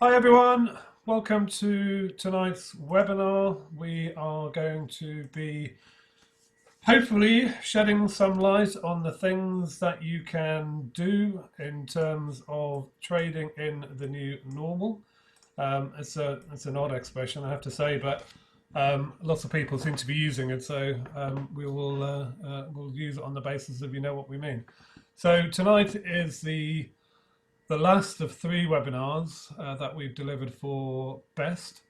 Hi everyone, welcome to tonight's webinar. We are going to be hopefully shedding some light on the things that you can do in terms of trading in the new normal. It's an odd expression, I have to say, but lots of people seem to be using it, so we'll use it on the basis of you know what we mean. So tonight is the last of three webinars that we've delivered for BEST.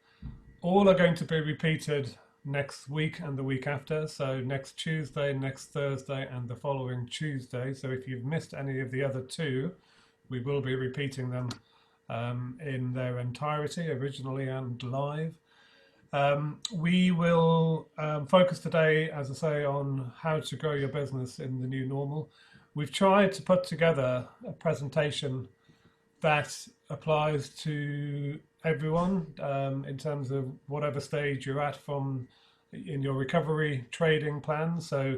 All are going to be repeated next week and the week after. So next Tuesday, next Thursday, and the following Tuesday. So if you've missed any of the other two, we will be repeating them in their entirety, originally and live. We will focus today, as I say, on how to grow your business in the new normal. We've tried to put together a presentation that applies to everyone in terms of whatever stage you're at from in your recovery trading plan. So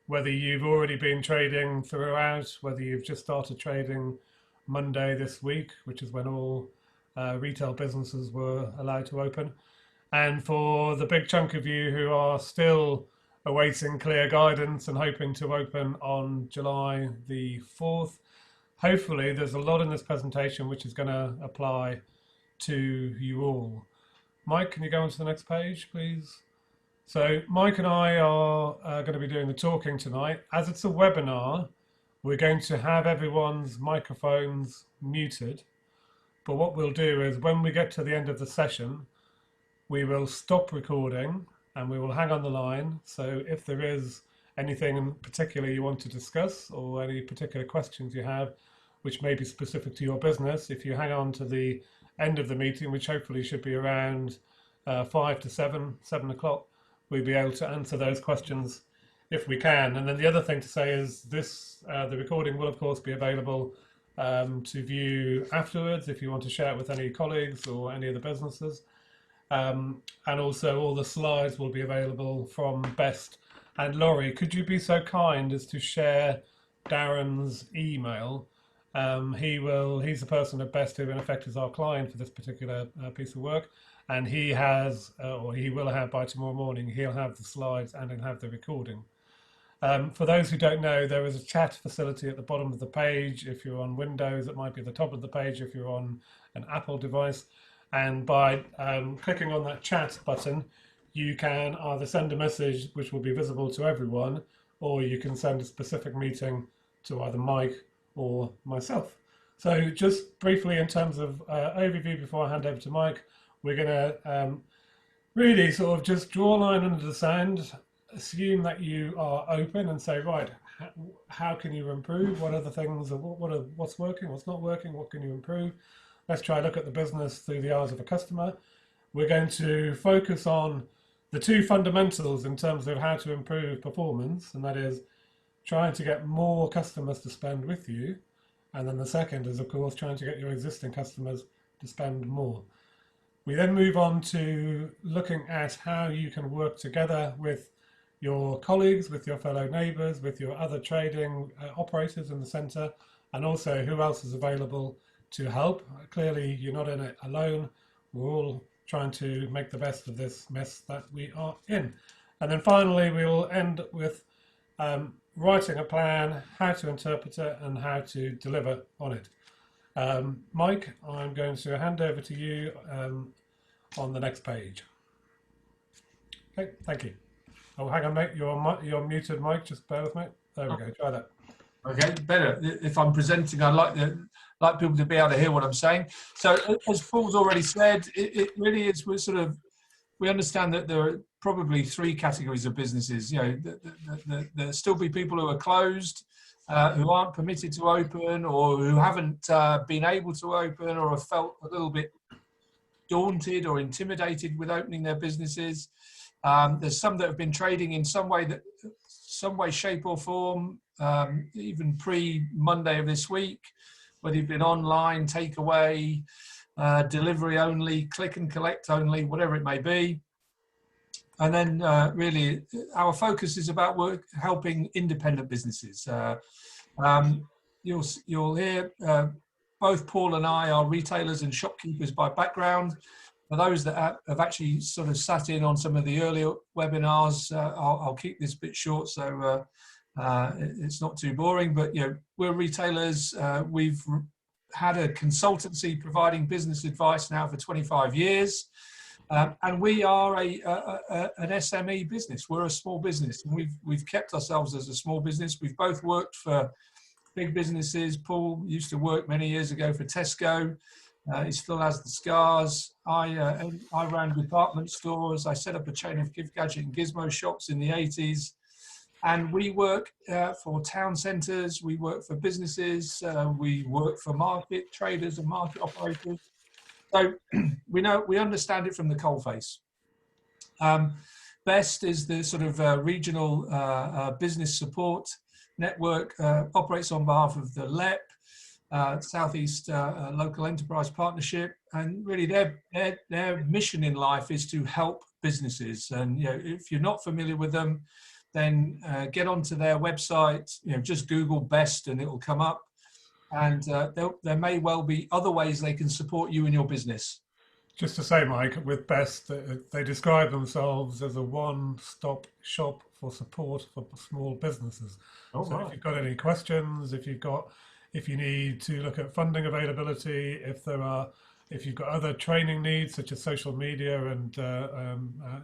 whether you've already been trading throughout, whether you've just started trading Monday this week, which is when all retail businesses were allowed to open, and for the big chunk of you who are still awaiting clear guidance and hoping to open on July the 4th, hopefully there's a lot in this presentation which is going to apply to you all. Mike, can you go on to the next page, please? So Mike and I are going to be doing the talking tonight. As it's a webinar, we're going to have everyone's microphones muted. But what we'll do is when we get to the end of the session, we will stop recording and we will hang on the line. So if there is anything in particular you want to discuss or any particular questions you have, which may be specific to your business, if you hang on to the end of the meeting, which hopefully should be around 5 to 7 o'clock, we'll be able to answer those questions if we can. And then the other thing to say is this, the recording will of course be available to view afterwards if you want to share it with any colleagues or any of the businesses. And also all the slides will be available from BEST. And Laurie, could you be so kind as to share Darren's email? He's the person at BEST who in effect is our client for this particular piece of work, and he has, or he will have by tomorrow morning, he'll have the slides and he'll have the recording. For those who don't know, there is a chat facility at the bottom of the page. If you're on Windows, it might be at the top of the page if you're on an Apple device. And by clicking on that chat button, you can either send a message which will be visible to everyone, or you can send a specific meeting to either Mike or myself. So just briefly in terms of overview before I hand over to Mike, we're going to really sort of just draw a line under the sand, assume that you are open and say, right, how can you improve? What are the things, what's working, what's not working, what can you improve? Let's try to look at the business through the eyes of a customer. We're going to focus on the two fundamentals in terms of how to improve performance, and that is trying to get more customers to spend with you. And then the second is, of course, trying to get your existing customers to spend more. We then move on to looking at how you can work together with your colleagues, with your fellow neighbours, with your other trading operators in the centre, and also who else is available to help. Clearly, you're not in it alone. We're all trying to make the best of this mess that we are in. And then finally, we will end with writing a plan, how to interpret it, and how to deliver on it. Mike, I'm going to hand over to you on the next page. Okay, thank you. Oh, hang on, mate. You're muted, Mike. Just bear with me. There we go. Try that. Okay, better. If I'm presenting, I'd like people to be able to hear what I'm saying. So, as Paul's already said, it really is. We understand that there are probably three categories of businesses. You know, there'll still be people who are closed, who aren't permitted to open, or who haven't been able to open, or have felt a little bit daunted or intimidated with opening their businesses. There's some that have been trading in some way, shape, or form, even pre-Monday of this week, whether you've been online, takeaway, delivery only, click and collect only, whatever it may be. And then really our focus is about helping independent businesses. You'll hear both Paul and I are retailers and shopkeepers by background. For those that have actually sort of sat in on some of the earlier webinars, I'll keep this bit short so it's not too boring. But we're retailers. We've had a consultancy providing business advice now for 25 years. And we are an SME business. We're a small business, and we've kept ourselves as a small business. We've both worked for big businesses. Paul used to work many years ago for Tesco. He still has the scars. I ran department stores. I set up a chain of gift gadget and gizmo shops in the 80s. And we work for town centres. We work for businesses. We work for market traders and market operators. So we understand it from the coalface. BEST is the sort of regional business support network, operates on behalf of the LEP, Southeast Local Enterprise Partnership, and really their mission in life is to help businesses. And if you're not familiar with them, then get onto their website. Just Google BEST and it will come up. And there may well be other ways they can support you in your business. Just to say, Mike, with BEST, they describe themselves as a one-stop shop for support for small businesses. Oh, so right. If you've got any questions, if you need to look at funding availability, if you've got other training needs such as social media and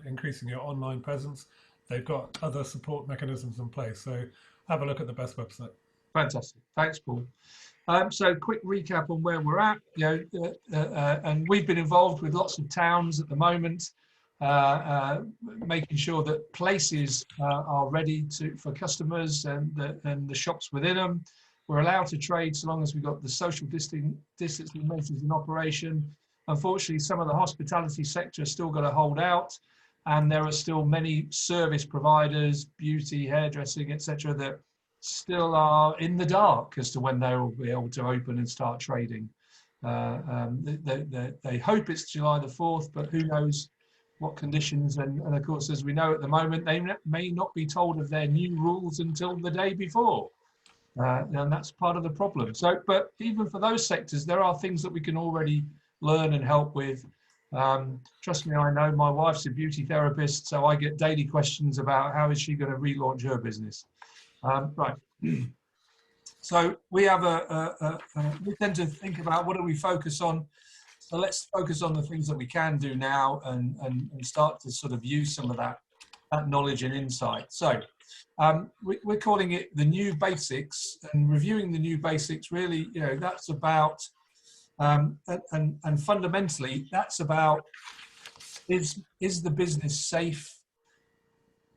increasing your online presence, they've got other support mechanisms in place. So have a look at the BEST website. Fantastic. Thanks, Paul. So quick recap on where we're at, and we've been involved with lots of towns at the moment, making sure that places are ready for customers and the shops within them. We're allowed to trade so long as we've got the social distancing measures in operation. Unfortunately, some of the hospitality sector has still got to hold out, and there are still many service providers, beauty, hairdressing, etc., that still are in the dark as to when they will be able to open and start trading. They hope it's July the 4th, but who knows what conditions. And of course, as we know at the moment, they may not be told of their new rules until the day before. And that's part of the problem. So, but even for those sectors, there are things that we can already learn and help with. Trust me, I know my wife's a beauty therapist, so I get daily questions about how is she going to relaunch her business. Right. So we have we tend to think about what do we focus on. So let's focus on the things that we can do now and start to sort of use some of that knowledge and insight. So we're calling it the new basics, and reviewing the new basics really, that's about, and fundamentally that's about, is the business safe?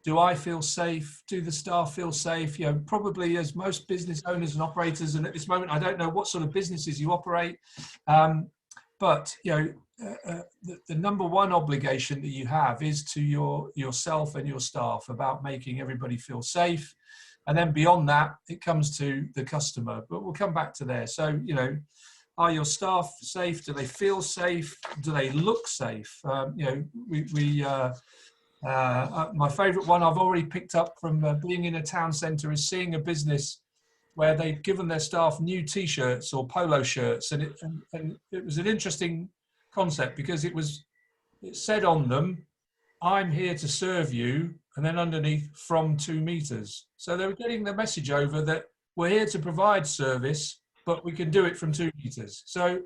Do I feel safe? Do the staff feel safe? Probably as most business owners and operators, and at this moment, I don't know what sort of businesses you operate, but the number one obligation that you have is to yourself and your staff about making everybody feel safe. And then beyond that, it comes to the customer, but we'll come back to there. So, are your staff safe? Do they feel safe? Do they look safe? My favourite one I've already picked up from being in a town centre is seeing a business where they've given their staff new T-shirts or polo shirts, and it was an interesting concept because it said on them, "I'm here to serve you," and then underneath, "from 2 meters." So they were getting the message over that we're here to provide service, but we can do it from 2 meters. So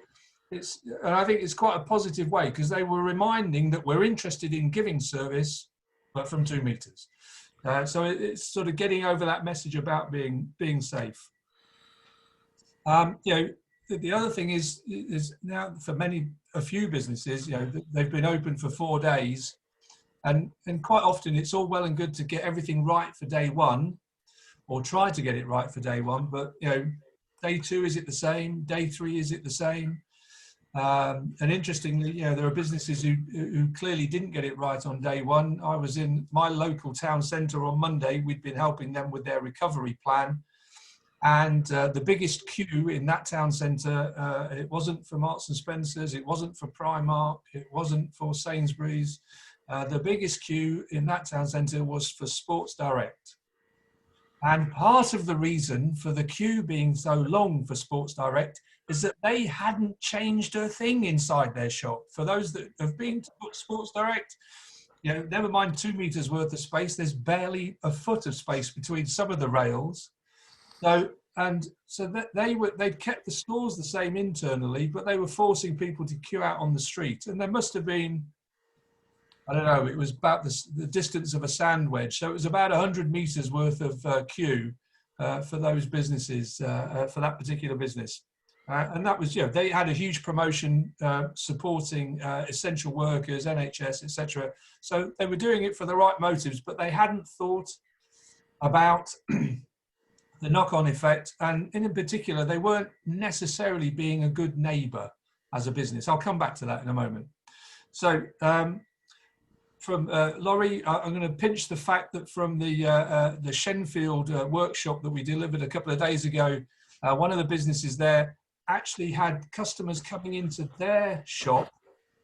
and I think it's quite a positive way because they were reminding that we're interested in giving service, but from 2 meters. So it's sort of getting over that message about being safe. The other thing is now for a few businesses, they've been open for 4 days, and quite often it's all well and good to get everything right for day one, or try to get it right for day one. But day 2, is it the same? Day 3, is it the same? And interestingly, there are businesses who clearly didn't get it right on day 1. I was in my local town centre on Monday. We'd been helping them with their recovery plan. And the biggest queue in that town centre, it wasn't for Marks and Spencer's, it wasn't for Primark, it wasn't for Sainsbury's. The biggest queue in that town centre was for Sports Direct. And part of the reason for the queue being so long for Sports Direct is that they hadn't changed a thing inside their shop. For those that have been to Sports Direct, you know, never mind 2 meters worth of space, there's barely a foot of space between some of the rails. So, and so that they'd kept the stores the same internally, but they were forcing people to queue out on the street. And there must have been, I don't know, it was about the distance of a sand wedge. So it was about 100 meters worth of queue for those businesses, for that particular business. And that was, you know, they had a huge promotion supporting essential workers, NHS, etc. So they were doing it for the right motives, but they hadn't thought about the knock-on effect. And in particular, they weren't necessarily being a good neighbour as a business. I'll come back to that in a moment. So from Laurie, I'm going to pinch the fact that from the Shenfield workshop that we delivered a couple of days ago, one of the businesses there actually had customers coming into their shop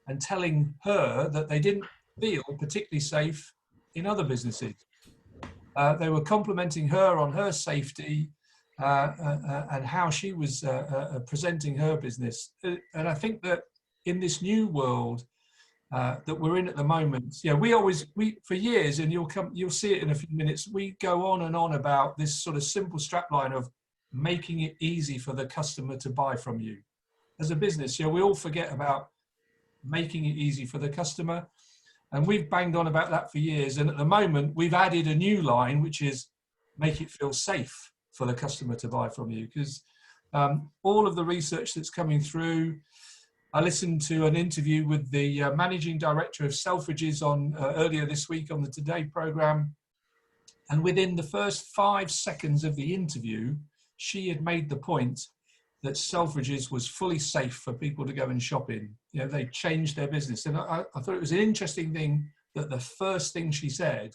and telling her that they didn't feel particularly safe in other businesses. They were complimenting her on her safety and how she was presenting her business. And I think that in this new world that we're in at the moment, yeah, we for years, and you'll see it in a few minutes, we go on and on about this sort of simple strapline of making it easy for the customer to buy from you. As a business, you know, we all forget about making it easy for the customer. And we've banged on about that for years. And at the moment, we've added a new line, which is make it feel safe for the customer to buy from you. Because all of the research that's coming through, I listened to an interview with the managing director of Selfridges on earlier this week on the Today program. And within the first 5 seconds of the interview, she had made the point that Selfridges was fully safe for people to go and shop in. You know, they changed their business. And I thought it was an interesting thing that the first thing she said,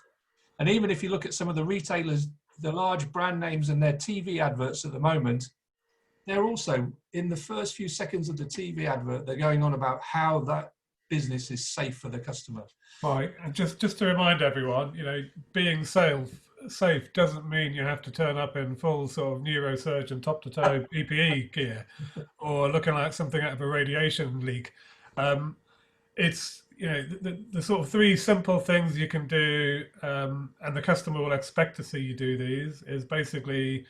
and even if you look at some of the retailers, the large brand names and their TV adverts at the moment, they're also, in the first few seconds of the TV advert, they're going on about how that business is safe for the customer. Right, and just to remind everyone, you know, being safe doesn't mean you have to turn up in full sort of neurosurgeon top to toe PPE gear or looking like something out of a radiation leak. It's, you know, the sort of 3 simple things you can do, and the customer will expect to see you do these, is basically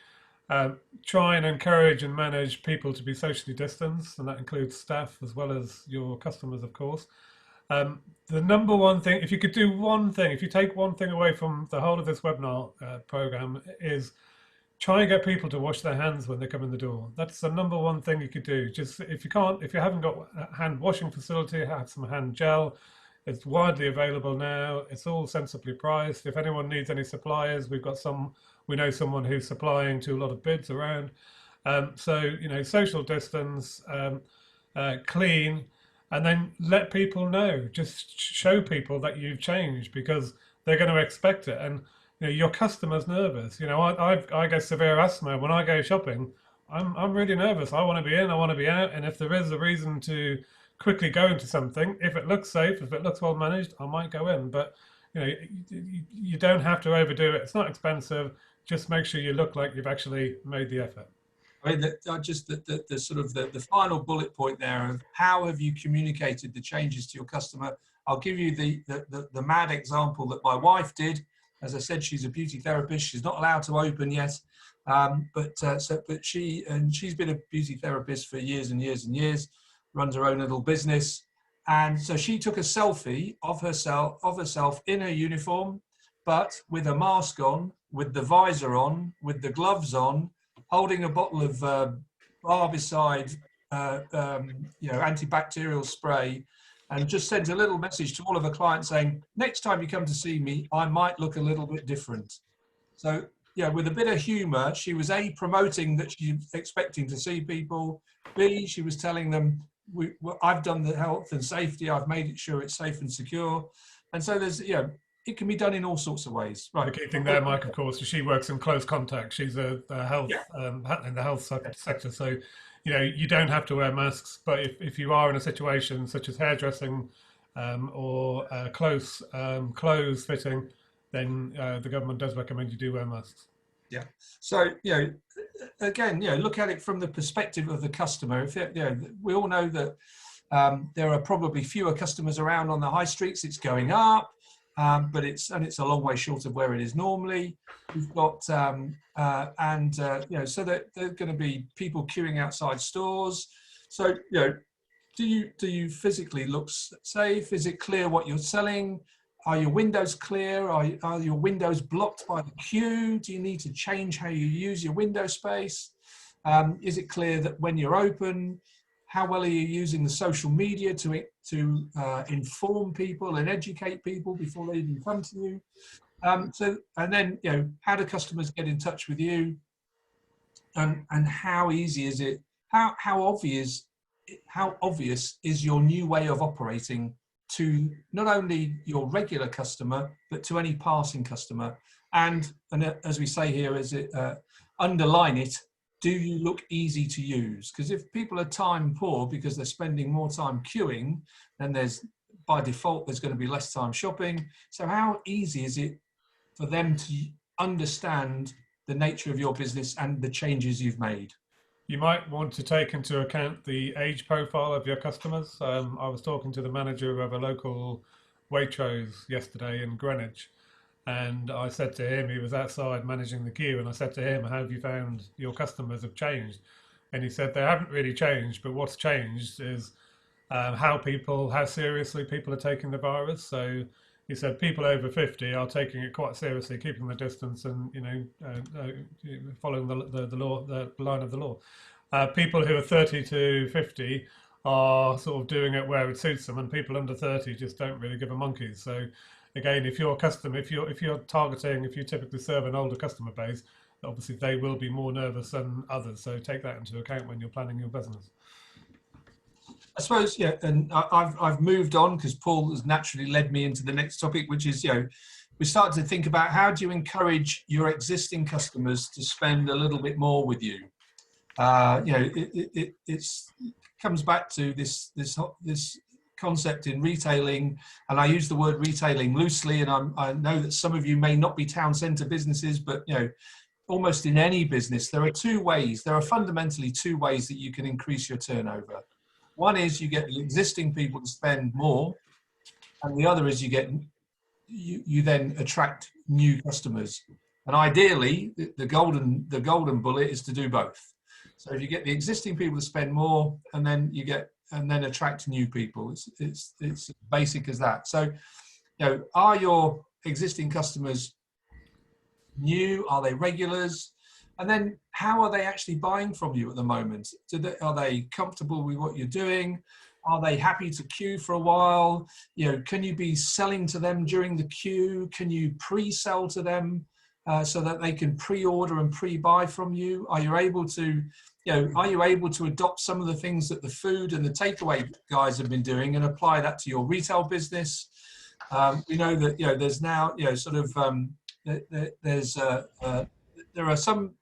try and encourage and manage people to be socially distanced, and that includes staff as well as your customers, of course. The number one thing, if you could do one thing, if you take one thing away from the whole of this webinar program, is try and get people to wash their hands when they come in the door. That's the number one thing you could do. Just if you haven't got a hand washing facility, have some hand gel. It's widely available now. It's all sensibly priced. If anyone needs any suppliers, we know someone who's supplying to a lot of bids around. So, you know, social distance, clean, and then let people know. Just show people that you've changed, because they're going to expect it. And you know, your customer's nervous. You know, I get severe asthma when I go shopping. I'm really nervous. I want to be in, I want to be out, and if there is a reason to quickly go into something, if it looks safe, if it looks well managed, I might go in. But you know, you don't have to overdo it. It's not expensive. Just make sure you look like you've actually made the effort. I mean, just the sort of the final bullet point there of how have you communicated the changes to your customer. I'll give you the mad example that my wife did. As I said, she's a beauty therapist. She's not allowed to open yet, but she's been a beauty therapist for years and years and years. Runs her own little business, and so she took a selfie of herself in her uniform, but with a mask on, with the visor on, with the gloves on, holding a bottle of barbicide, antibacterial spray, and just sent a little message to all of her clients saying, next time you come to see me, I might look a little bit different. So, yeah, with a bit of humour, she was A, promoting that she's expecting to see people, B, she was telling them, I've done the health and safety, I've made it sure it's safe and secure. And so there's, you know, it can be done in all sorts of ways. Right. The key thing there, Mike, of course, is she works in close contact. She's a health in the health sector. So, you know, you don't have to wear masks, but if you are in a situation such as hairdressing or close clothes fitting, then the government does recommend you do wear masks. Yeah. So, you know, again, look at it from the perspective of the customer. If we all know that there are probably fewer customers around on the high streets. It's going up, but it's a long way short of where it is normally. We've got so that there are going to be people queuing outside stores. So do you physically look safe? Is it clear what you're selling? Are your windows clear? Are your windows blocked by the queue? Do you need to change how you use your window space? Is it clear that when you're open? How well are you using the social media to inform people and educate people before they even come to you? And then how do customers get in touch with you? And how easy is it? How obvious is your new way of operating to not only your regular customer but to any passing customer? And as we say here, underline it. Do you look easy to use? Because if people are time poor because they're spending more time queuing, then by default there's going to be less time shopping. So how easy is it for them to understand the nature of your business and the changes you've made? You might want to take into account the age profile of your customers. I was talking to the manager of a local Waitrose yesterday in Greenwich, and I said to him, he was outside managing the queue, and I said to him, how have you found your customers have changed? And he said, they haven't really changed, but what's changed is how seriously people are taking the virus. So he said people over 50 are taking it quite seriously, keeping the distance and, following the law, the line of the law. People who are 30 to 50 are sort of doing it where it suits them, and people under 30 just don't really give a monkey's. So again, if you typically serve an older customer base, obviously they will be more nervous than others. So take that into account when you're planning your business. I suppose, and I've moved on because Paul has naturally led me into the next topic, which is, we start to think about how do you encourage your existing customers to spend a little bit more with you. It comes back to this concept in retailing, and I use the word retailing loosely, and I know that some of you may not be town centre businesses, but almost in any business there are fundamentally two ways that you can increase your turnover. One is you get the existing people to spend more, and the other is you then attract new customers. And ideally, the golden bullet is to do both. So if you get the existing people to spend more, and then attract new people, it's basic as that. So, are your existing customers new? Are they regulars? And then how are they actually buying from you at the moment? Are they comfortable with what you're doing? Are they happy to queue for a while? Can you be selling to them during the queue? Can you pre-sell to them so that they can pre-order and pre-buy from you? Are you able to adopt some of the things that the food and the takeaway guys have been doing and apply that to your retail business? We know that there's now there are some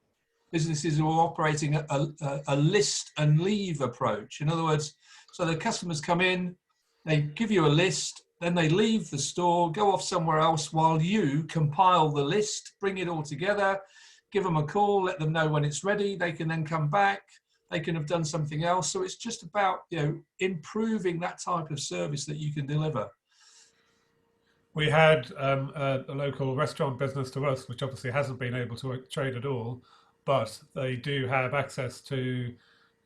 businesses who are operating a list and leave approach. In other words, so the customers come in, they give you a list, then they leave the store, go off somewhere else while you compile the list, bring it all together, give them a call, let them know when it's ready. They can then come back. They can have done something else. So it's just about improving that type of service that you can deliver. We had a local restaurant business to us, which obviously hasn't been able to trade at all, but they do have access to,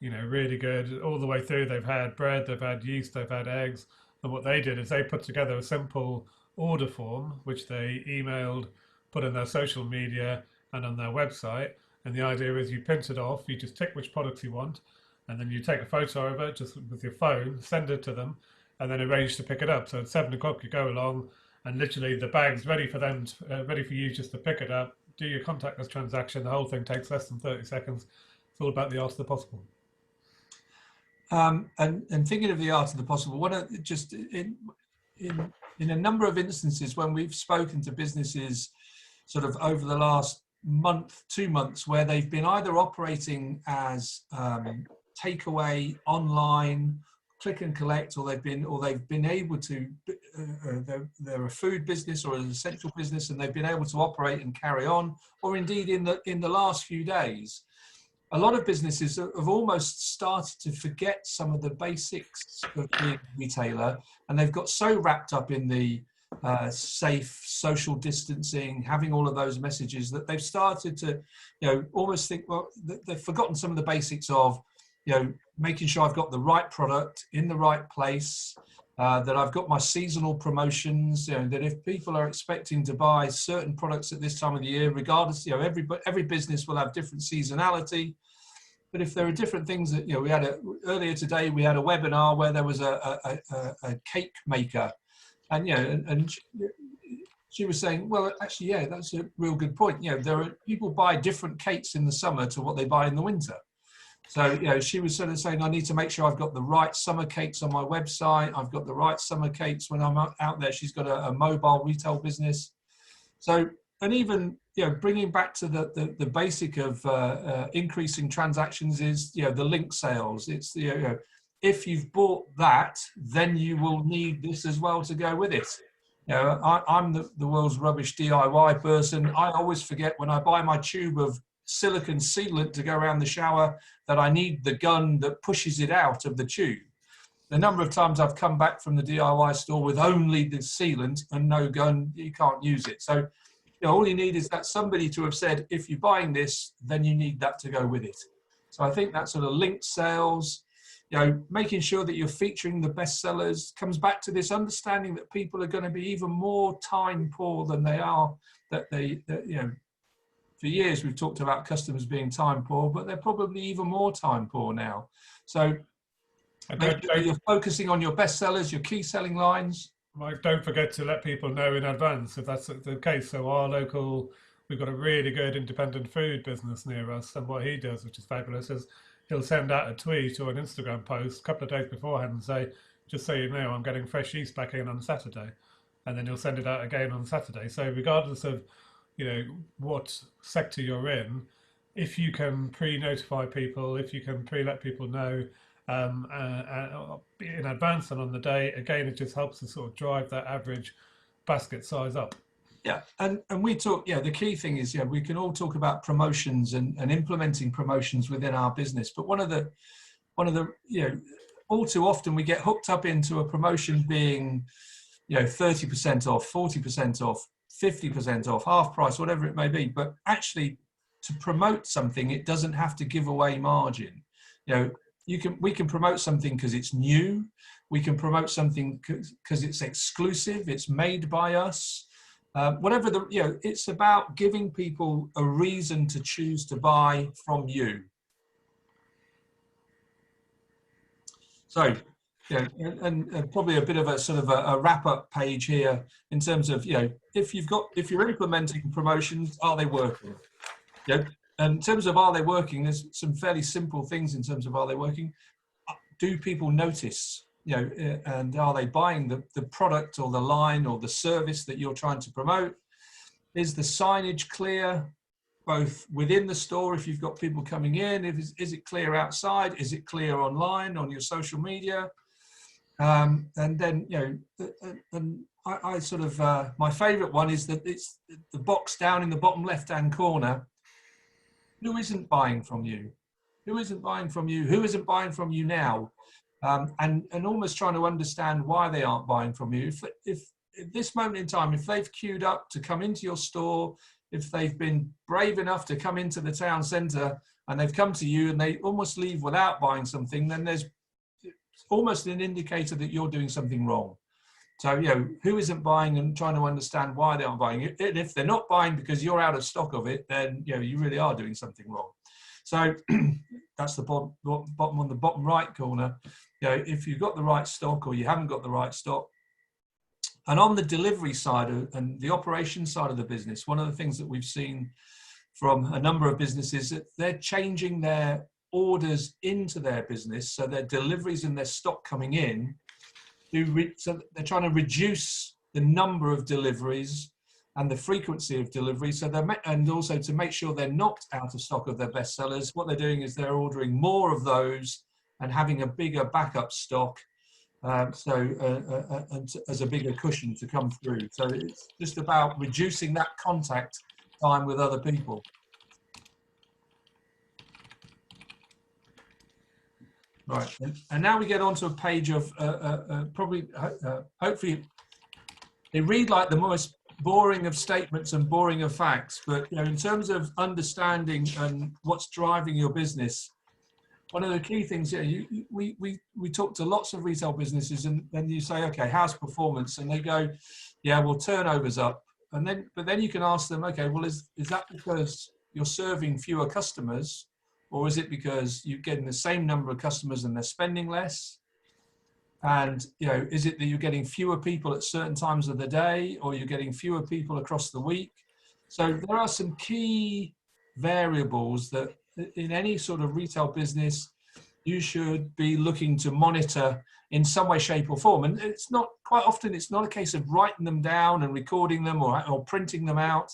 really good all the way through. They've had bread, they've had yeast, they've had eggs. And what they did is they put together a simple order form, which they emailed, put in their social media and on their website. And the idea is you print it off, you just tick which products you want, and then you take a photo of it just with your phone, send it to them, and then arrange to pick it up. So at 7 o'clock you go along, and literally the bag's ready for them, ready for you just to pick it up, do your contactless transaction. The whole thing takes less than 30 seconds. It's all about the art of the possible. And thinking of the art of the possible, just in a number of instances when we've spoken to businesses sort of over the last month, 2 months, where they've been either operating as takeaway online, click and collect, or they've been able to, they're a food business or an essential business, and they've been able to operate and carry on, or indeed in the last few days, a lot of businesses have almost started to forget some of the basics of being a retailer, and they've got so wrapped up in the safe social distancing, having all of those messages, that they've started to, almost think, well, they've forgotten some of the basics of, making sure I've got the right product in the right place, that I've got my seasonal promotions, that if people are expecting to buy certain products at this time of the year, regardless, every business will have different seasonality. But if there are different things that, we had earlier today, we had a webinar where there was a cake maker, and, and she was saying, well, actually, yeah, that's a real good point. There are people buy different cakes in the summer to what they buy in the winter. So, she was sort of saying, I need to make sure I've got the right summer cakes on my website. I've got the right summer cakes when I'm out there. She's got a mobile retail business. So, and even, bringing back to the basic of increasing transactions is, the link sales. It's, if you've bought that, then you will need this as well to go with it. I'm the world's rubbish DIY person. I always forget when I buy my tube of silicone sealant to go around the shower that I need the gun that pushes it out of the tube. The number of times I've come back from the DIY store with only the sealant and no gun, you can't use it. So, all you need is that somebody to have said, if you're buying this, then you need that to go with it. So I think that sort of link sales, making sure that you're featuring the best sellers, comes back to this understanding that people are going to be even more time poor than they are, for years we've talked about customers being time poor, but they're probably even more time poor now. So make sure you're focusing on your best sellers, your key selling lines. Mike, don't forget to let people know in advance if that's the case. So we've got a really good independent food business near us, and what he does, which is fabulous, is he'll send out a tweet or an Instagram post a couple of days beforehand and say, just so you know, I'm getting fresh yeast back in on Saturday. And then he'll send it out again on Saturday. So regardless of, what sector you're in, if you can pre-notify people, if you can pre-let people know in advance and on the day, again, it just helps to sort of drive that average basket size up. Yeah, and we talk, the key thing is, we can all talk about promotions and implementing promotions within our business, but one of the, all too often we get hooked up into a promotion being, 30% off, 40% off, 50% off, half price, whatever it may be. But actually, to promote something, it doesn't have to give away margin. We can promote something because it's new. We can promote something because it's exclusive. It's made by us. Whatever it's about giving people a reason to choose to buy from you. So, and probably a bit of a sort of a wrap-up page here in terms of, if you're implementing promotions, are they working? And in terms of are they working, there's some fairly simple things in terms of are they working. Do people notice, and are they buying the product or the line or the service that you're trying to promote? Is the signage clear, both within the store if you've got people coming in? Is it clear outside? Is it clear online on your social media? And then, and I sort of, my favorite one is that it's the box down in the bottom left-hand corner. Who isn't buying from you? Who isn't buying from you? Who isn't buying from you now? And almost trying to understand why they aren't buying from you. If at this moment in time, if they've queued up to come into your store, if they've been brave enough to come into the town centre and they've come to you and they almost leave without buying something, then there's almost an indicator that you're doing something wrong. So, who isn't buying, and trying to understand why they aren't buying it. And if they're not buying because you're out of stock of it, then, you really are doing something wrong. So that's the bottom on the bottom right corner. If you've got the right stock or you haven't got the right stock. And on the delivery side and the operation side of the business, one of the things that we've seen from a number of businesses, that they're changing their orders into their business, so their deliveries and their stock coming in, so they're trying to reduce the number of deliveries and the frequency of delivery. So and also to make sure they're not out of stock of their best sellers, what they're doing is they're ordering more of those and having a bigger backup stock, and as a bigger cushion to come through. So it's just about reducing that contact time with other people. Right, and now we get onto a page of probably, hopefully, they read like the most boring of statements and boring of facts, but in terms of understanding and what's driving your business, one of the key things, we talk to lots of retail businesses, and then you say, okay, how's performance? And they go, yeah, well, turnover's up. But then you can ask them, okay, well, is that because you're serving fewer customers, or is it because you're getting the same number of customers and they're spending less? And is it that you're getting fewer people at certain times of the day, or you're getting fewer people across the week? So there are some key variables that in any sort of retail business you should be looking to monitor in some way, shape, or form. And it's not quite often, it's not a case of writing them down and recording them or printing them out.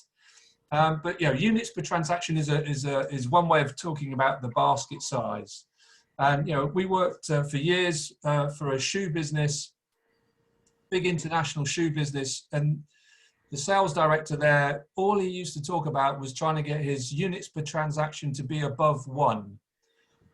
But units per transaction is one way of talking about the basket size. And we worked for years for a shoe business, big international shoe business, and the sales director there, all he used to talk about was trying to get his units per transaction to be above 1.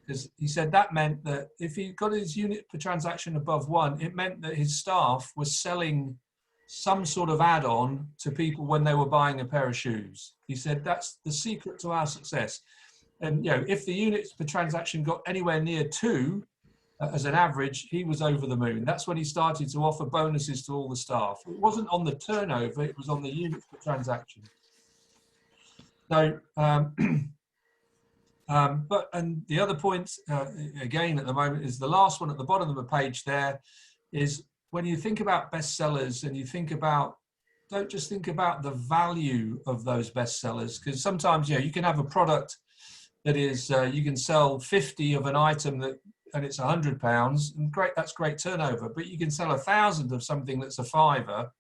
Because he said that meant that if he got his unit per transaction above 1, it meant that his staff was selling some sort of add-on to people when they were buying a pair of shoes. He said that's the secret to our success. And if the units per transaction got anywhere near 2 as an average, he was over the moon. That's when he started to offer bonuses to all the staff. It wasn't on the turnover, it was on the units per transaction. So, and the other point, again, at the moment, is the last one at the bottom of the page there, is when you think about bestsellers and you think about, don't just think about the value of those bestsellers, because sometimes, you can have a product that is, you can sell 50 of an item and it's £100, and great, that's great turnover, but you can sell 1,000 of something that's a £5,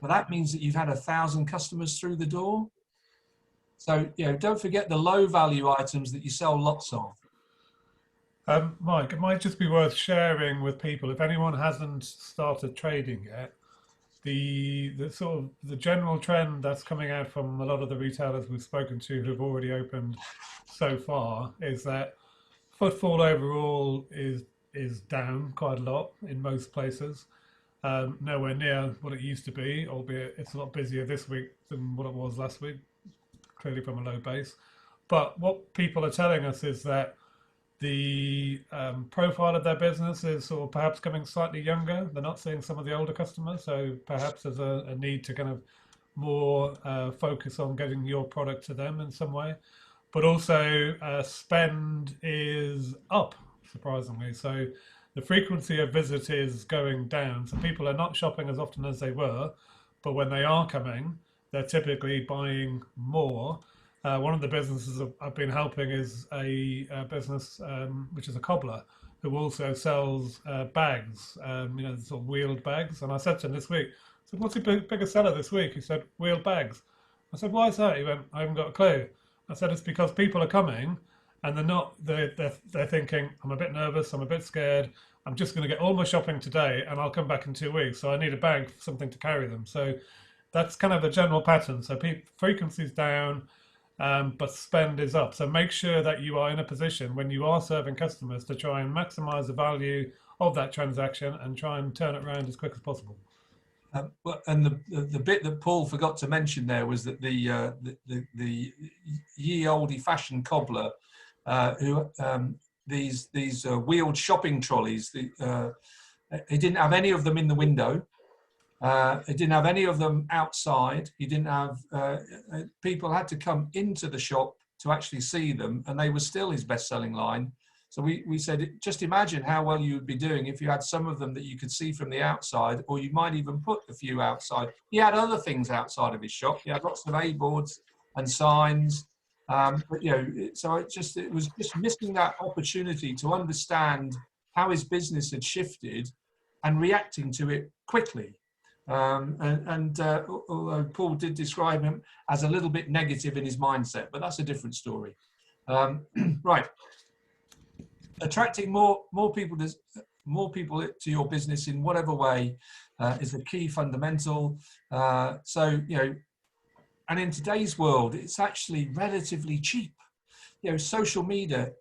but that means that you've had 1,000 customers through the door. So, don't forget the low value items that you sell lots of. Mike, it might just be worth sharing with people, if anyone hasn't started trading yet, the sort of the general trend that's coming out from a lot of the retailers we've spoken to who've already opened so far is that footfall overall is down quite a lot in most places. Nowhere near what it used to be, albeit it's a lot busier this week than what it was last week, clearly from a low base. But what people are telling us is that the profile of their business is sort of perhaps coming slightly younger. They're not seeing some of the older customers, so perhaps there's a need to kind of more focus on getting your product to them in some way. But also spend is up, surprisingly. So the frequency of visit is going down. So people are not shopping as often as they were, but when they are coming, they're typically buying more. One of the businesses I've been helping is a business which is a cobbler who also sells bags, sort of wheeled bags. And I said to him this week, I said, what's your biggest seller this week? He said, wheeled bags. I said, why is that? He went, I haven't got a clue. I said, it's because people are coming and they're thinking, I'm a bit nervous, I'm a bit scared, I'm just going to get all my shopping today and I'll come back in 2 weeks. So I need a bag, something to carry them. So that's kind of the general pattern. So frequency's down, but spend is up. So make sure that you are in a position when you are serving customers to try and maximize the value of that transaction and try and turn it around as quick as possible. And the bit that Paul forgot to mention there was that the ye olde fashioned cobbler who these wheeled shopping trolleys, he didn't have any of them in the window. He didn't have any of them outside. He didn't have, people had to come into the shop to actually see them, and they were still his best-selling line. So we said, just imagine how well you would be doing if you had some of them that you could see from the outside, or you might even put a few outside. He had other things outside of his shop. He had lots of A-boards and signs. But so it was just missing that opportunity to understand how his business had shifted and reacting to it quickly. Although Paul did describe him as a little bit negative in his mindset, but that's a different story. Right. Attracting more people to your business in whatever way is a key fundamental. And in today's world, it's actually relatively cheap social media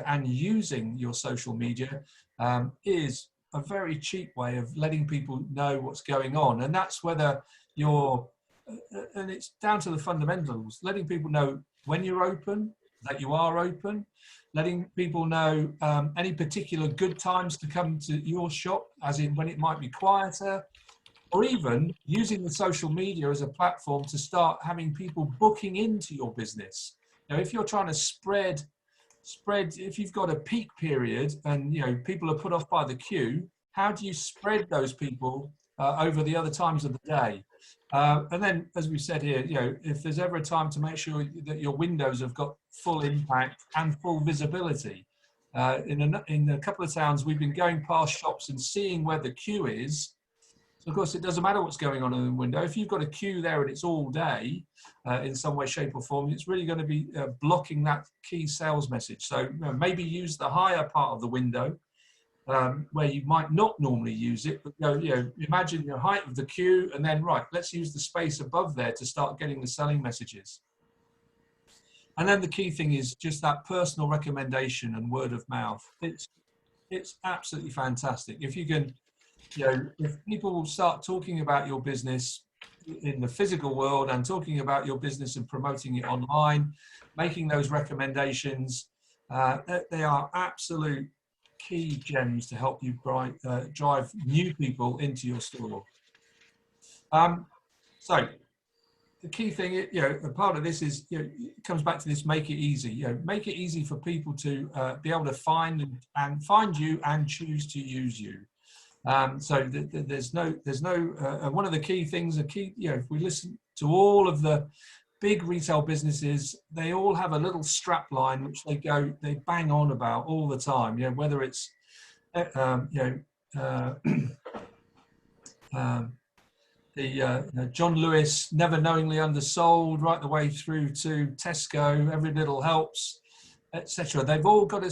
and using your social media is a very cheap way of letting people know what's going on. And that's whether you're, and it's down to the fundamentals, letting people know when you're open, that you are open, letting people know any particular good times to come to your shop, as in when it might be quieter, or even using the social media as a platform to start having people booking into your business. If you're trying to spread, if you've got a peak period and people are put off by the queue, how do you spread those people over the other times of the day? And then, as we said here, if there's ever a time to make sure that your windows have got full impact and full visibility. In a couple of towns, we've been going past shops and seeing where the queue is. So of course, it doesn't matter what's going on in the window. If you've got a queue there and it's all day in some way, shape or form, it's really going to be blocking that key sales message. So maybe use the higher part of the window where you might not normally use it, but imagine the height of the queue and then, right, let's use the space above there to start getting the selling messages. And then the key thing is just that personal recommendation and word of mouth. It's absolutely fantastic. If you can, if people will start talking about your business in the physical world and talking about your business and promoting it online, making those recommendations, they are absolute key gems to help you drive new people into your store. So the key thing, a part of this is, it comes back to this: make it easy. Make it easy for people to be able to find you and choose to use you. So there's no one of the key things, if we listen to all of the big retail businesses, they all have a little strap line which they bang on about all the time. Whether it's John Lewis, never knowingly undersold, right the way through to Tesco, every little helps, etc. They've all got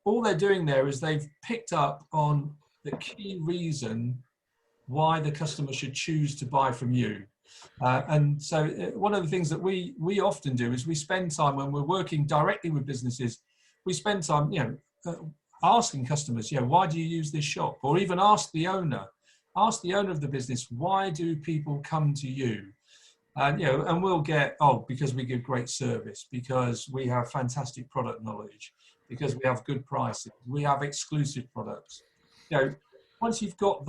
all they're doing there is they've picked up on the key reason why the customer should choose to buy from you. And so one of the things that we often do is we spend time when we're working directly with businesses, we spend time, asking customers, why do you use this shop? Or even ask the owner of the business, why do people come to you? And, and we'll get, because we give great service, because we have fantastic product knowledge, because we have good pricing, we have exclusive products. Once you've got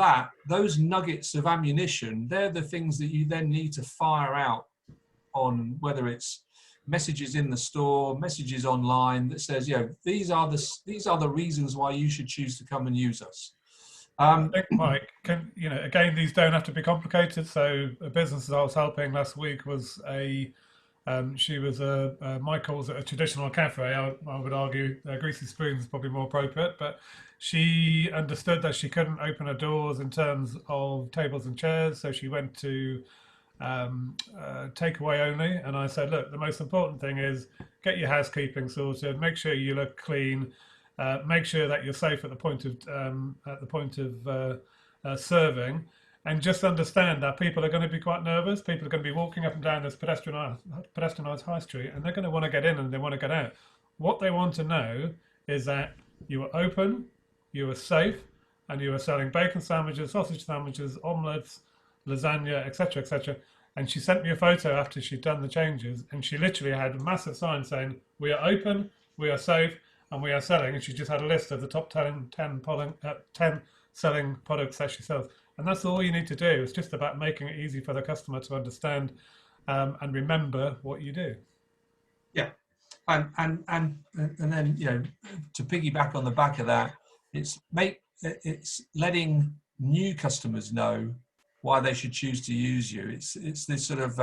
those nuggets of ammunition, they're the things that you then need to fire out on, whether it's messages in the store, messages online that says, these are the reasons why you should choose to come and use us. I think, Mike, again, these don't have to be complicated. So a business that I was helping last week was she was Mike calls it a traditional cafe. I would argue Greasy Spoon is probably more appropriate, but she understood that she couldn't open her doors in terms of tables and chairs, so she went to takeaway only. And I said, look, the most important thing is get your housekeeping sorted, make sure you look clean, make sure that you're safe at the point of serving, and just understand that people are going to be quite nervous. People are going to be walking up and down this pedestrianised high street, and they're going to want to get in and they want to get out. What they want to know is that you are open, you are safe, and you are selling bacon sandwiches, sausage sandwiches, omelettes, lasagna, etc., etc. And she sent me a photo after she'd done the changes, and she literally had a massive sign saying, "We are open, we are safe, and we are selling." And she just had a list of the top 10 selling products that she sells. And that's all you need to do. It's just about making it easy for the customer to understand and remember what you do. Yeah, and then to piggyback on the back of that, it's letting new customers know why they should choose to use you. It's this sort of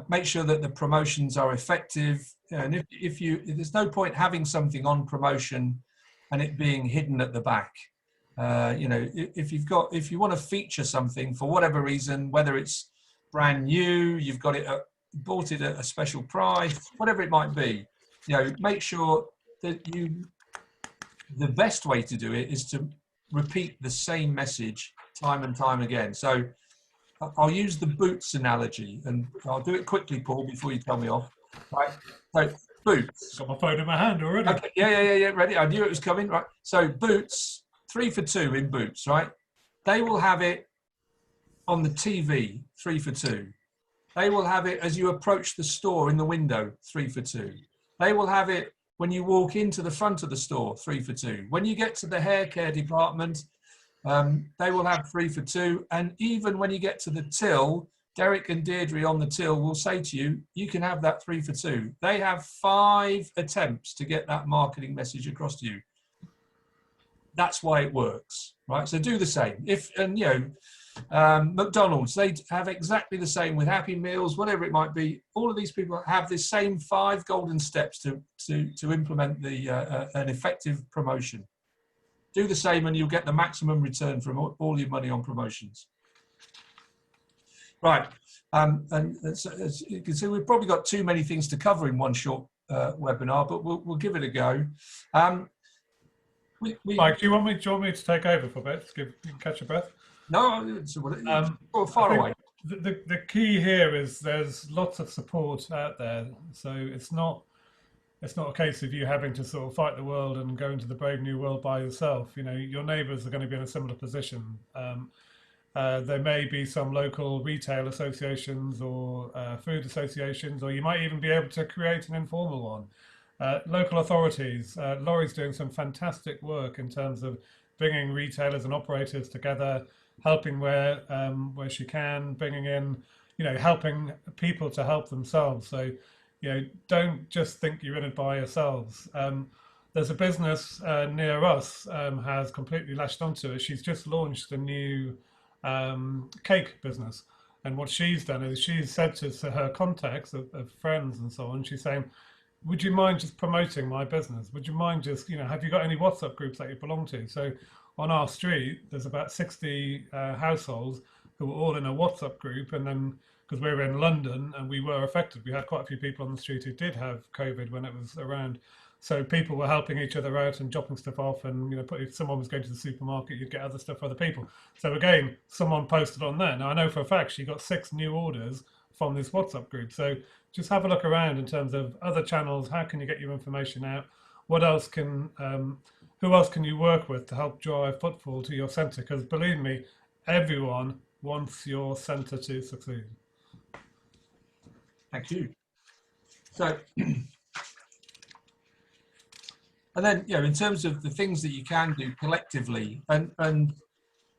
make sure that the promotions are effective. And if there's no point having something on promotion and it being hidden at the back. If you want to feature something for whatever reason, whether it's brand new, you've got it bought it at a special price, whatever it might be, make sure that the best way to do it is to repeat the same message time and time again. So I'll use the boots analogy, and I'll do it quickly, Paul, before you tell me off. right? So boots. Got my phone in my hand already. Okay, yeah. Ready? I knew it was coming. Right. So boots, 3 for 2 in boots. Right. They will have it on the TV, 3 for 2. They will have it as you approach the store in the window, 3 for 2. They will have it when you walk into the front of the store, 3 for 2. When you get to the hair care department, they will have 3 for 2. And even when you get to the till, Derek and Deirdre on the till will say to you, you can have that 3 for 2. They have 5 attempts to get that marketing message across to you. That's why it works, right? So do the same. McDonald's, they have exactly the same with Happy Meals, whatever it might be. All of these people have this same 5 golden steps to implement an effective promotion. Do the same and you'll get the maximum return from all your money on promotions. Right, so, as you can see, we've probably got too many things to cover in one short webinar, but we'll give it a go. Mike, do you want me to take over for a bit? You can catch your breath. No, far away. The key here is there's lots of support out there, so it's not a case of you having to sort of fight the world and go into the brave new world by yourself. You know, your neighbours are going to be in a similar position. There may be some local retail associations or food associations, or you might even be able to create an informal one. Local authorities, Laurie's doing some fantastic work in terms of bringing retailers and operators together, helping where she can, bringing in, helping people to help themselves. So, don't just think you're in it by yourselves. There's a business near us has completely latched onto it. She's just launched a new cake business, and what she's done is she's said to her contacts of friends and so on, she's saying, would you mind just promoting my business? Would you mind just, have you got any WhatsApp groups that you belong to? So on our street, there's about 60 households who are all in a WhatsApp group. And then, because we're in London and we were affected, we had quite a few people on the street who did have COVID when it was around. So people were helping each other out and dropping stuff off. And, if someone was going to the supermarket, you'd get other stuff for other people. So again, someone posted on there. Now, I know for a fact she got 6 new orders from this WhatsApp group. So just have a look around in terms of other channels. How can you get your information out? What else who else can you work with to help drive footfall to your centre? Because believe me, everyone wants your centre to succeed. Thank you. So, and then, in terms of the things that you can do collectively, and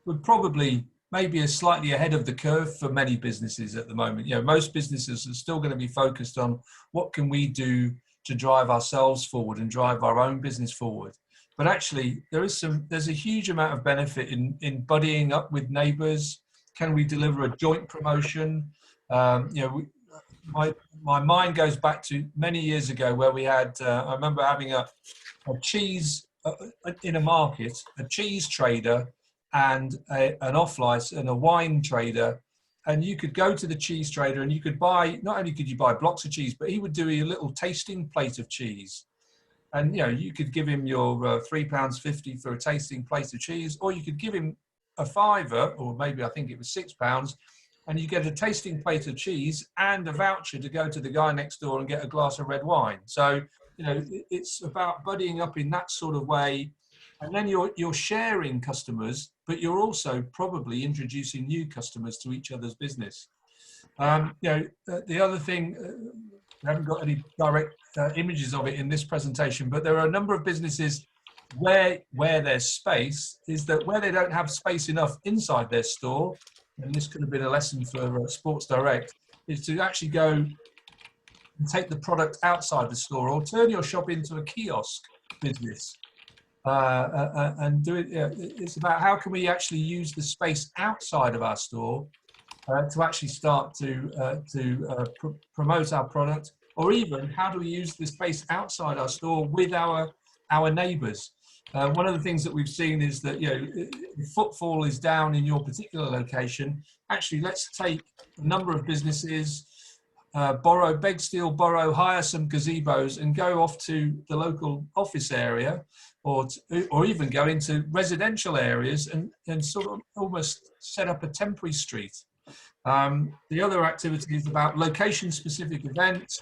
we're probably maybe slightly ahead of the curve for many businesses at the moment. Most businesses are still going to be focused on what can we do to drive ourselves forward and drive our own business forward. But actually, there's a huge amount of benefit in buddying up with neighbours. Can we deliver a joint promotion? My mind goes back to many years ago where we had. I remember having a cheese in a market, a cheese trader and an off-lice and a wine trader, and you could go to the cheese trader and you could buy. Not only could you buy blocks of cheese, but he would do a little tasting plate of cheese. And you could give him your £3.50 for a tasting plate of cheese, or you could give him a £5, or maybe I think it was £6, and you get a tasting plate of cheese and a voucher to go to the guy next door and get a glass of red wine. So it's about buddying up in that sort of way, and then you're sharing customers, but you're also probably introducing new customers to each other's business. The other thing. I haven't got any direct images of it in this presentation, but there are a number of businesses where there's space, is that where they don't have space enough inside their store, and this could have been a lesson for Sports Direct, is to actually go and take the product outside the store or turn your shop into a kiosk business and do it. It's about how can we actually use the space outside of our store to actually start to promote our product, or even how do we use the space outside our store with our neighbours. One of the things that we've seen is that if footfall is down in your particular location, actually let's take a number of businesses, beg, steal, borrow, hire some gazebos and go off to the local office area, or even go into residential areas and sort of almost set up a temporary street. The other activity is about location-specific events.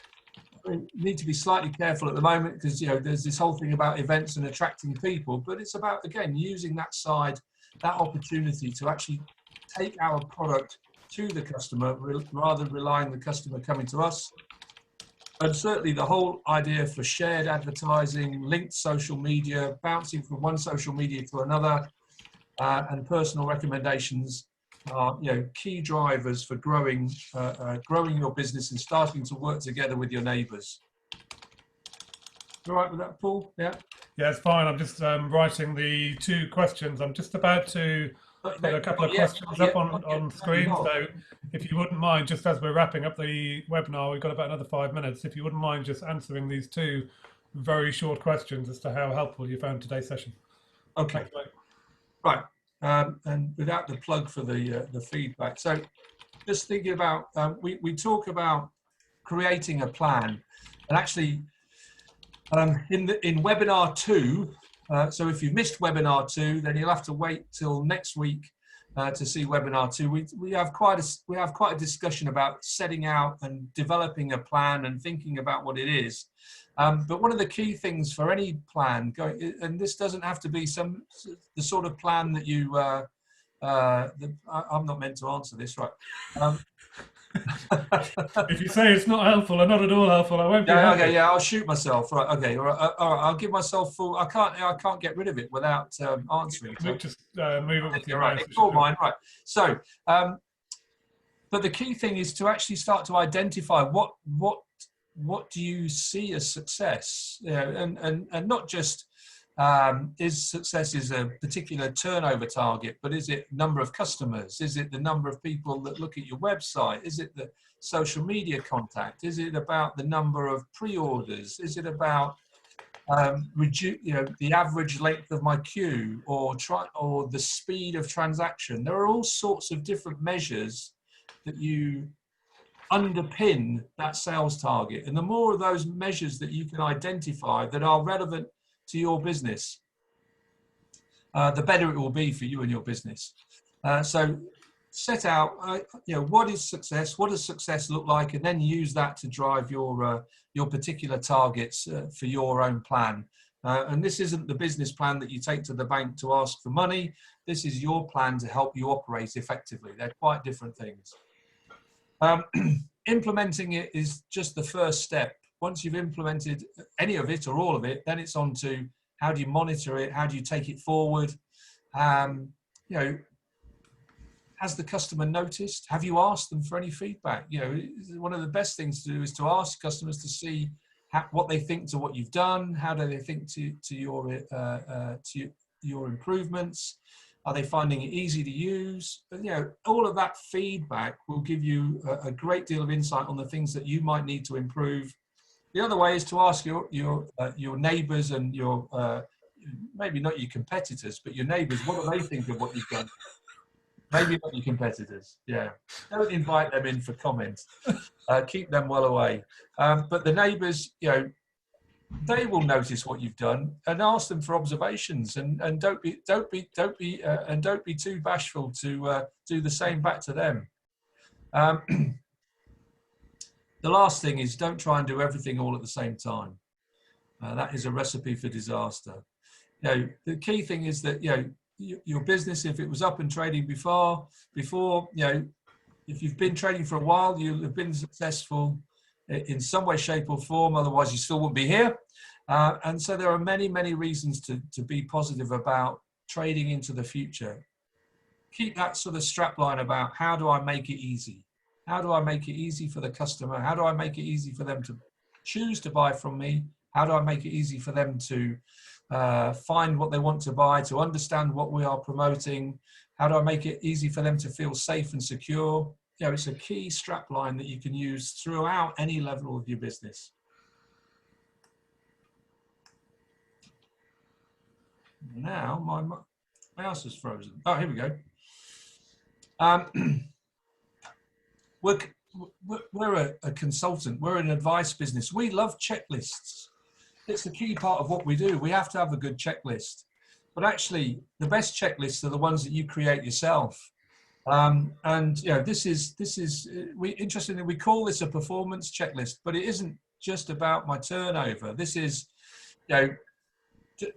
we need to be slightly careful at the moment because, you know, there's this whole thing about events and attracting people, but it's about, again, using that side, that opportunity to actually take our product to the customer rather than relying the customer coming to us. And certainly the whole idea for shared advertising, linked social media, bouncing from one social media to another, and personal recommendations are, you know, key drivers for growing your business and starting to work together with your neighbours. All right with that, Paul? Yeah. Yeah, it's fine. I'm just writing the 2 questions. I'm just about to put a couple of questions up on screen. So if you wouldn't mind, just as we're wrapping up the webinar, we've got about another 5 minutes. If you wouldn't mind just answering these 2 very short questions as to how helpful you found today's session. Okay. Thanks, mate. Right. And without the plug for the feedback. So just thinking about, we talk about creating a plan, and actually in webinar 2, so if you've missed webinar 2, then you'll have to wait till next week to see webinar 2. We have quite a discussion about setting out and developing a plan and thinking about what it is. But one of the key things for any plan, and this doesn't have to be the sort of plan that you. I'm not meant to answer this, right? If you say it's not helpful or not at all helpful, I won't be happy. Okay, yeah, I'll shoot myself. Right, okay, all right, I'll give myself full. I can't get rid of it without answering. So. Just move it with your right. mouse. It's all mine, right? So, but the key thing is to actually start to identify what do you see as success, you know, and not just is success is a particular turnover target, but is it number of customers? Is it the number of people that look at your website? Is it the social media contact? Is it about the number of pre-orders? Is it about the average length of my queue, or the speed of transaction? There are all sorts of different measures that you underpin that sales target, and the more of those measures that you can identify that are relevant to your business, the better it will be for you and your business. So set out, what is success? What does success look like? And then use that to drive your particular targets for your own plan. And this isn't the business plan that you take to the bank to ask for money. This is your plan to help you operate effectively. They're quite different things. Implementing it is just the first step. Once you've implemented any of it or all of it, then it's on to how do you monitor it? How do you take it forward? Has the customer noticed? Have you asked them for any feedback? One of the best things to do is to ask customers to see what they think to what you've done. How do they think to your improvements? Are they finding it easy to use? But, all of that feedback will give you a great deal of insight on the things that you might need to improve. The other way is to ask your neighbours and your maybe not your competitors, but your neighbours. What do they think of what you've done? Maybe not your competitors. Yeah, don't invite them in for comments. Keep them well away. But the neighbours, they will notice what you've done and ask them for observations, and don't be too bashful to do the same back to them. The last thing is don't try and do everything all at the same time. That is a recipe for disaster. The key thing is that your business, if it was up and trading before, if you've been trading for a while, you'll have been successful in some way, shape or form, otherwise you still wouldn't be here. And so there are many, many reasons to be positive about trading into the future. Keep that sort of strap line about how do I make it easy? How do I make it easy for the customer? How do I make it easy for them to choose to buy from me? How do I make it easy for them to find what they want to buy, to understand what we are promoting? How do I make it easy for them to feel safe and secure? It's a key strap line that you can use throughout any level of your business. Now my mouse is frozen. Oh, here we go. We're a consultant. We're an advice business. We love checklists. It's a key part of what we do. We have to have a good checklist. But actually, the best checklists are the ones that you create yourself. Interestingly, we call this a performance checklist, but it isn't just about my turnover. This is, you know,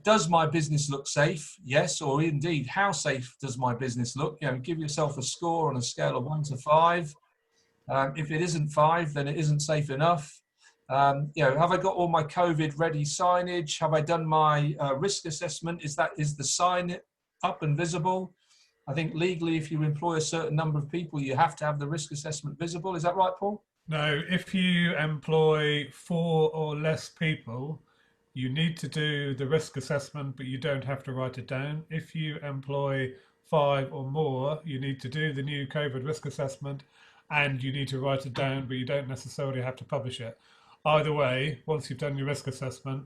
does my business look safe? Yes, or indeed, how safe does my business look? You know, give yourself a score on a scale of 1 to 5. If it isn't 5, then it isn't safe enough. You know, have I got all my COVID ready signage? Have I done my risk assessment? Is the sign up and visible? I think legally, if you employ a certain number of people, you have to have the risk assessment visible. Is that right, Paul? No, if you employ 4 or less people, you need to do the risk assessment, but you don't have to write it down. If you employ 5 or more, you need to do the new COVID risk assessment and you need to write it down, but you don't necessarily have to publish it. Either way, once you've done your risk assessment,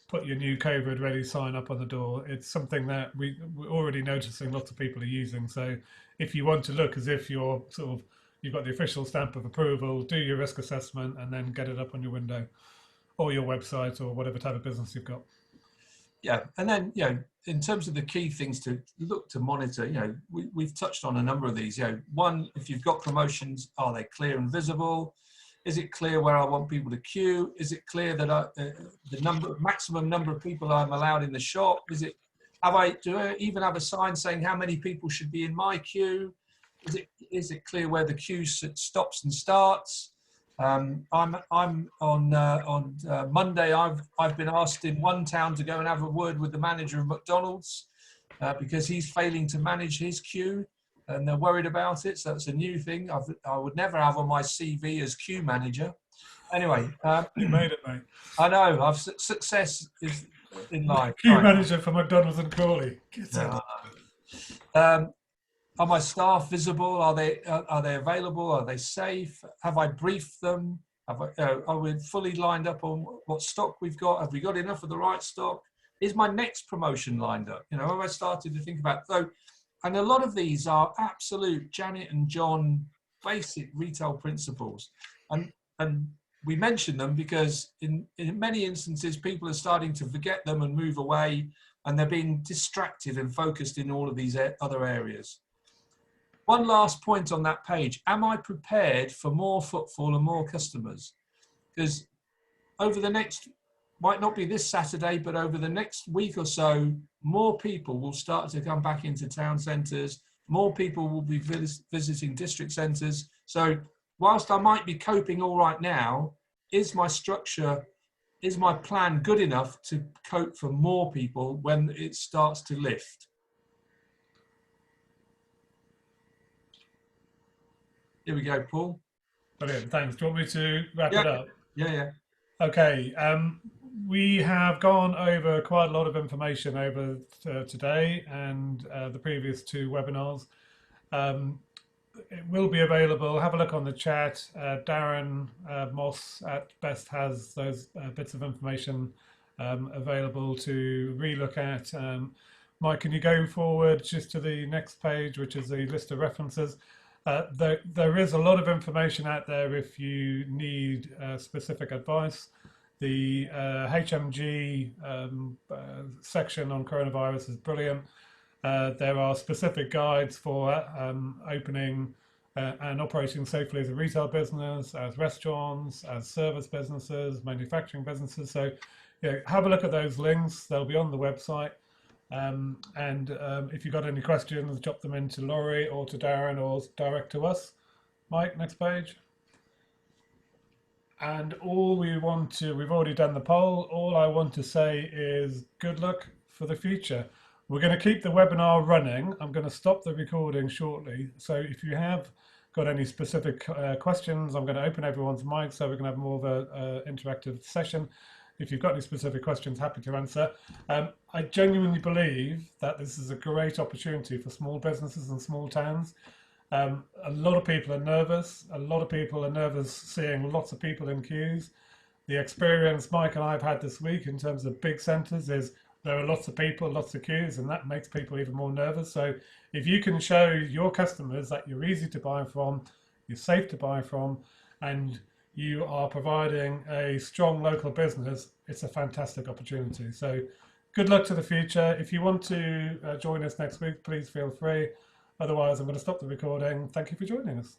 put your new COVID ready sign up on the door. It's something that we're already noticing lots of people are using. So if you want to look as if you're sort of, you've got the official stamp of approval, do your risk assessment and then get it up on your window or your website or whatever type of business you've got. Yeah, and then, you know, in terms of the key things to look to monitor, you know, we've touched on a number of these. You know, one, if you've got promotions, are they clear and visible? Is it clear where I want people to queue? Is it clear that the maximum number of people I'm allowed in the shop? Do I even have a sign saying how many people should be in my queue? Is it clear where the queue stops and starts? I'm on Monday. I've been asked in one town to go and have a word with the manager of McDonald's because he's failing to manage his queue, and they're worried about it. So that's a new thing. I would never have on my CV as queue manager. Anyway, you made it, mate. I know. Success is in life. Queue manager for McDonald's and Crawley. Are my staff visible? Are they available? Are they safe? Have I briefed them? Are we fully lined up on what stock we've got? Have we got enough of the right stock? Is my next promotion lined up? You know, have I started to think about so? And a lot of these are absolute Janet and John basic retail principles, and we mention them because in many instances people are starting to forget them and move away, and they're being distracted and focused in all of these other areas. One last point on that page. Am I prepared for more footfall and more customers? Because over the next, might not be this Saturday, but over the next week or so, more people will start to come back into town centres. More people will be visiting district centres. So whilst I might be coping all right now, is my structure, is my plan good enough to cope for more people when it starts to lift? Here we go, Paul. Brilliant, thanks. Do you want me to wrap it up? Yeah. Okay, we have gone over quite a lot of information over today and the previous 2 webinars. It will be available. Have a look on the chat. Darren Moss at Best has those bits of information available to relook at. Mike, can you go forward just to the next page, which is the list of references? There is a lot of information out there if you need specific advice. The HMG section on coronavirus is brilliant. There are specific guides for opening and operating safely as a retail business, as restaurants, as service businesses, manufacturing businesses. So have a look at those links. They'll be on the website. If you've got any questions, drop them into Laurie or to Darren or direct to us. Mike, next page. And all we've already done the poll. All I want to say is good luck for the future. We're going to keep the webinar running. I'm going to stop the recording shortly. So if you have got any specific questions, I'm going to open everyone's mic so we can have more of an interactive session. If you've got any specific questions, happy to answer. I genuinely believe that this is a great opportunity for small businesses and small towns. A lot of people are nervous. A lot of people are nervous seeing lots of people in queues. The experience Mike and I have had this week in terms of big centres is there are lots of people, lots of queues, and that makes people even more nervous. So if you can show your customers that you're easy to buy from, you're safe to buy from, and you are providing a strong local business, it's a fantastic opportunity. So good luck to the future. If you want to join us next week, please feel free. Otherwise, I'm going to stop the recording. Thank you for joining us.